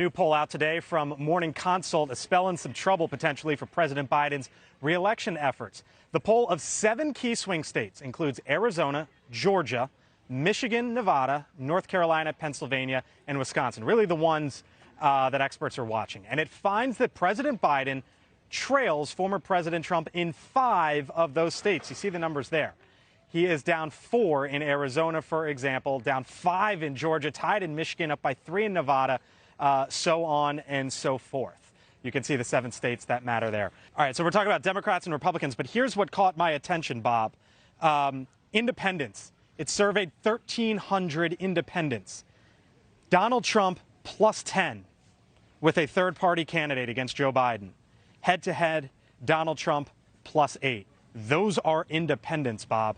New poll out today from Morning Consult is spelling some trouble potentially for President Biden's re-election efforts. The poll of 7 key swing states includes Arizona, Georgia, Michigan, Nevada, North Carolina, Pennsylvania, and Wisconsin. Really the ones that experts are watching. And it finds that President Biden trails former President Trump in 5 of those states. You see the numbers there. He is down 4 in Arizona, for example, down 5 in Georgia, tied in Michigan, up by 3 in Nevada. So on and so forth. You can see the 7 states that matter there. All right, so we're talking about Democrats and Republicans, but here's what caught my attention, Bob. Independents. It surveyed 1,300 independents. Donald Trump plus 10 with a third-party candidate against Joe Biden. Head-to-head, Donald Trump plus 8. Those are independents, Bob.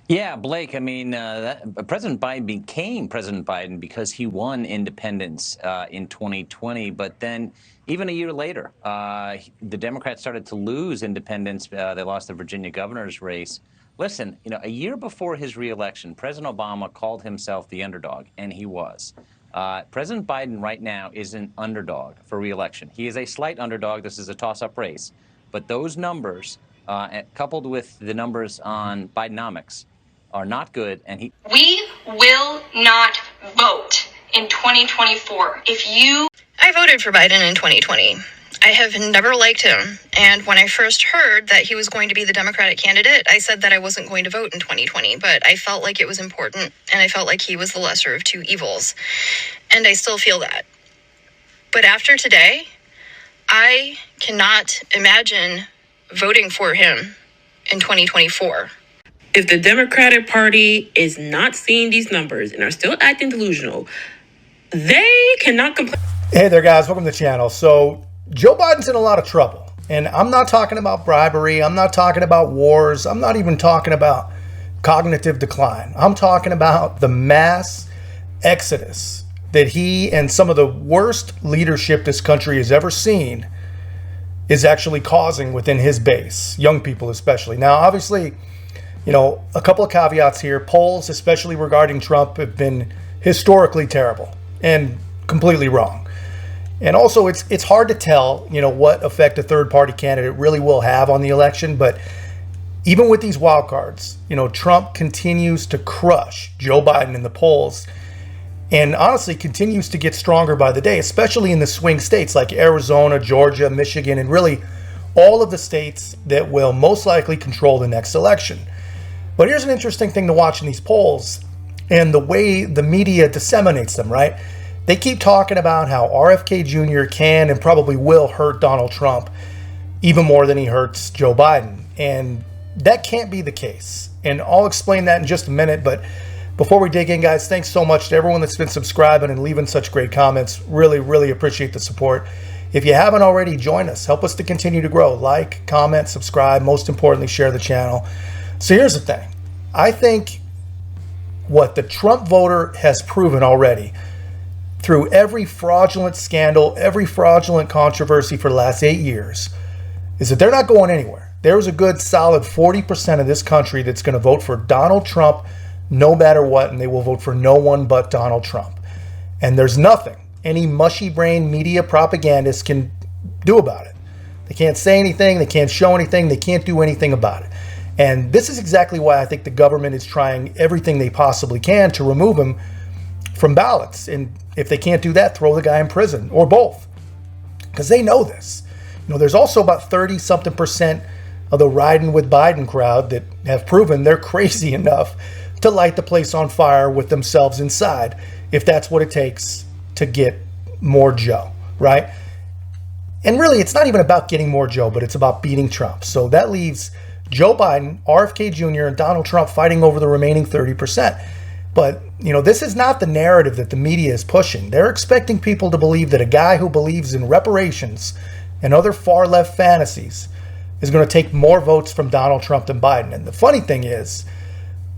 Yeah, Blake, I mean, President Biden became President Biden because he won independents in 2020. But then even a year later, the Democrats started to lose independents. They lost the Virginia governor's race. Listen, a year before his reelection, President Obama called himself the underdog, and he was. President Biden right now is an underdog for reelection. He is a slight underdog. This is a toss-up race. But those numbers, coupled with the numbers on Bidenomics, are not good, and We will not vote in 2024. I voted for Biden in 2020. I have never liked him, and when I first heard that he was going to be the Democratic candidate, I said that I wasn't going to vote in 2020, but I felt like it was important, and I felt like he was the lesser of two evils, and I still feel that. But after today, I cannot imagine voting for him in 2024. If the Democratic Party is not seeing these numbers and are still acting delusional, they cannot complain. Hey there, guys. Welcome to the channel. So Joe Biden's in a lot of trouble. And I'm not talking about bribery. I'm not talking about wars. I'm not even talking about cognitive decline. I'm talking about the mass exodus that he and some of the worst leadership this country has ever seen is actually causing within his base, young people especially. Now, obviously, a couple of caveats here. Polls, especially regarding Trump, have been historically terrible and completely wrong. And also, it's hard to tell, what effect a third-party candidate really will have on the election. But even with these wild cards, Trump continues to crush Joe Biden in the polls and honestly continues to get stronger by the day, especially in the swing states like Arizona, Georgia, Michigan, and really all of the states that will most likely control the next election. But here's an interesting thing to watch in these polls and the way the media disseminates them, right? They keep talking about how RFK Jr. can and probably will hurt Donald Trump even more than he hurts Joe Biden. And that can't be the case. And I'll explain that in just a minute. But before we dig in, guys, thanks so much to everyone that's been subscribing and leaving such great comments. Really, really appreciate the support. If you haven't already, join us. Help us to continue to grow. Like, comment, subscribe. Most importantly, share the channel. So here's the thing. I think what the Trump voter has proven already through every fraudulent scandal, every fraudulent controversy for the last 8 years is that they're not going anywhere. There's a good solid 40% of this country that's going to vote for Donald Trump no matter what, and they will vote for no one but Donald Trump. And there's nothing any mushy-brained media propagandists can do about it. They can't say anything. They can't show anything. They can't do anything about it. And this is exactly why I think the government is trying everything they possibly can to remove him from ballots. And if they can't do that, throw the guy in prison or both. Because they know this. There's also about 30-something% of the riding with Biden crowd that have proven they're crazy enough to light the place on fire with themselves inside, if that's what it takes to get more Joe, right? And really, it's not even about getting more Joe, but it's about beating Trump. So that leaves Joe Biden, RFK Jr., and Donald Trump fighting over the remaining 30%. But, this is not the narrative that the media is pushing. They're expecting people to believe that a guy who believes in reparations and other far-left fantasies is going to take more votes from Donald Trump than Biden. And the funny thing is,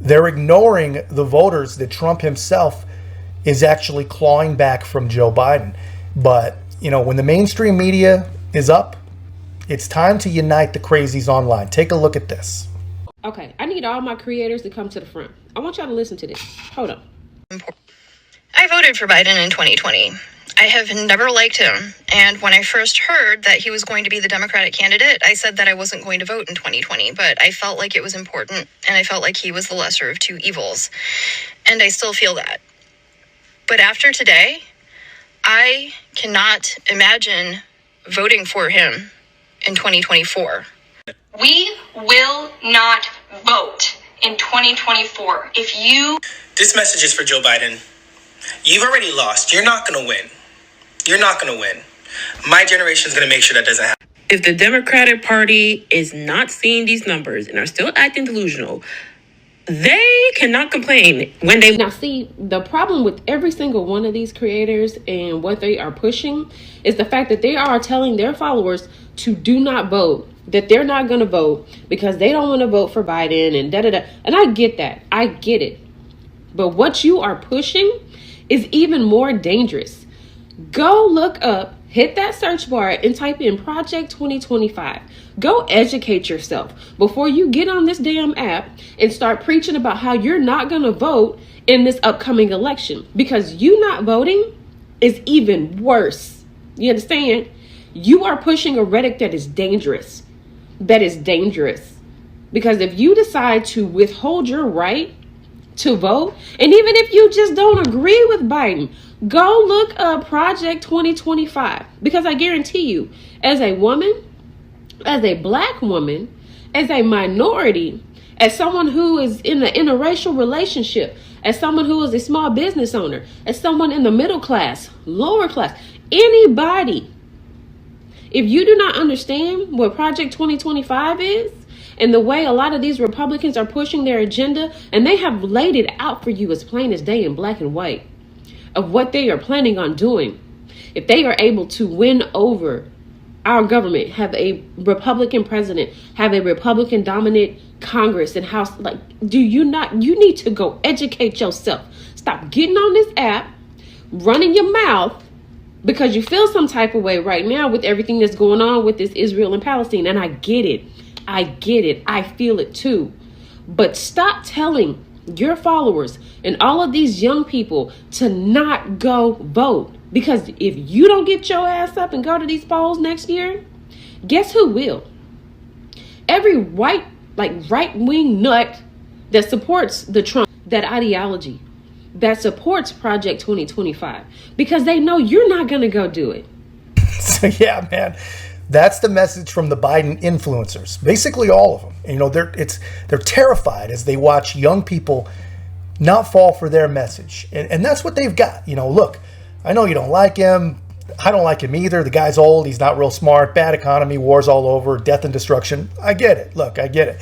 they're ignoring the voters that Trump himself is actually clawing back from Joe Biden. But, when the mainstream media is up, it's time to unite the crazies online. Take a look at this. Okay, I need all my creators to come to the front. I want y'all to listen to this. Hold on. I voted for Biden in 2020. I have never liked him. And when I first heard that he was going to be the Democratic candidate, I said that I wasn't going to vote in 2020, but I felt like it was important and I felt like he was the lesser of two evils. And I still feel that. But after today, I cannot imagine voting for him in 2024. We will not vote in 2024. This message is for Joe Biden. You've already lost. You're not going to win. You're not going to win. My generation is going to make sure that doesn't happen. If the Democratic Party is not seeing these numbers and are still acting delusional, they cannot complain when they... Now, see, the problem with every single one of these creators and what they are pushing is the fact that they are telling their followers to do not vote, that they're not going to vote because they don't want to vote for Biden and da-da-da. And I get that. I get it. But what you are pushing is even more dangerous. Go look up, hit that search bar and type in Project 2025. Go educate yourself before you get on this damn app and start preaching about how you're not going to vote in this upcoming election, because you not voting is even worse. You understand? You are pushing a rhetoric that is dangerous. That is dangerous. Because if you decide to withhold your right to vote, and even if you just don't agree with Biden, go look up Project 2025, because I guarantee you, as a woman, as a black woman, as a minority, as someone who is in an interracial relationship, as someone who is a small business owner, as someone in the middle class, lower class, anybody, if you do not understand what Project 2025 is, and the way a lot of these Republicans are pushing their agenda, and they have laid it out for you as plain as day in black and white of what they are planning on doing. If they are able to win over our government, have a Republican president, have a Republican dominant Congress and House, like, you need to go educate yourself. Stop getting on this app, running your mouth because you feel some type of way right now with everything that's going on with this Israel and Palestine. And I get it. I feel it too. But stop telling your followers and all of these young people to not go vote. Because if you don't get your ass up and go to these polls next year, guess who will? Every right-wing nut that supports the Trump, that ideology, that supports Project 2025, because they know you're not going to go do it. So yeah, man. That's the message from the Biden influencers, basically all of them. And, they're terrified as they watch young people not fall for their message. And that's what they've got. Look, I know you don't like him. I don't like him either. The guy's old. He's not real smart. Bad economy, wars all over, death and destruction. I get it. Look, I get it.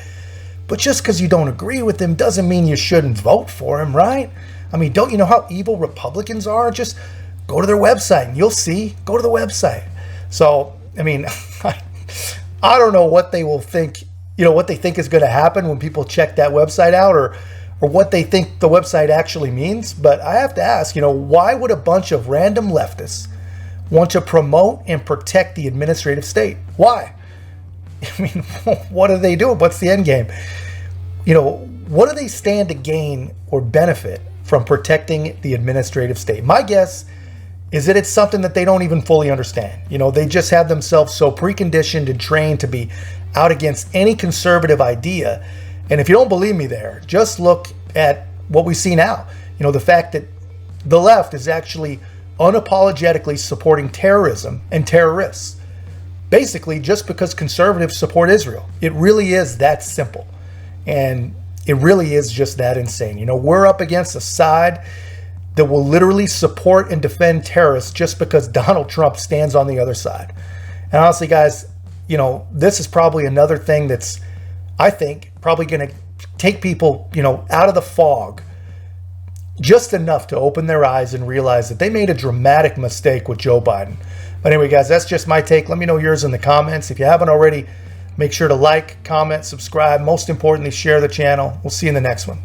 But just because you don't agree with him doesn't mean you shouldn't vote for him, right? I mean, don't you know how evil Republicans are? Just go to their website and you'll see. Go to the website. So, I mean, I don't know what they will think, what they think is going to happen when people check that website out, or what they think the website actually means. But I have to ask, why would a bunch of random leftists want to promote and protect the administrative state? Why? I mean, what do they do? What's the end game? What do they stand to gain or benefit from protecting the administrative state? My guess is that it's something that they don't even fully understand. They just have themselves so preconditioned and trained to be out against any conservative idea. And if you don't believe me there, just look at what we see now. The fact that the left is actually unapologetically supporting terrorism and terrorists, basically just because conservatives support Israel. It really is that simple. And it really is just that insane. We're up against a side that will literally support and defend terrorists just because Donald Trump stands on the other side. And honestly, guys, this is probably another thing that's, I think, probably going to take people, out of the fog just enough to open their eyes and realize that they made a dramatic mistake with Joe Biden. But anyway, guys, that's just my take. Let me know yours in the comments. If you haven't already, make sure to like, comment, subscribe. Most importantly, share the channel. We'll see you in the next one.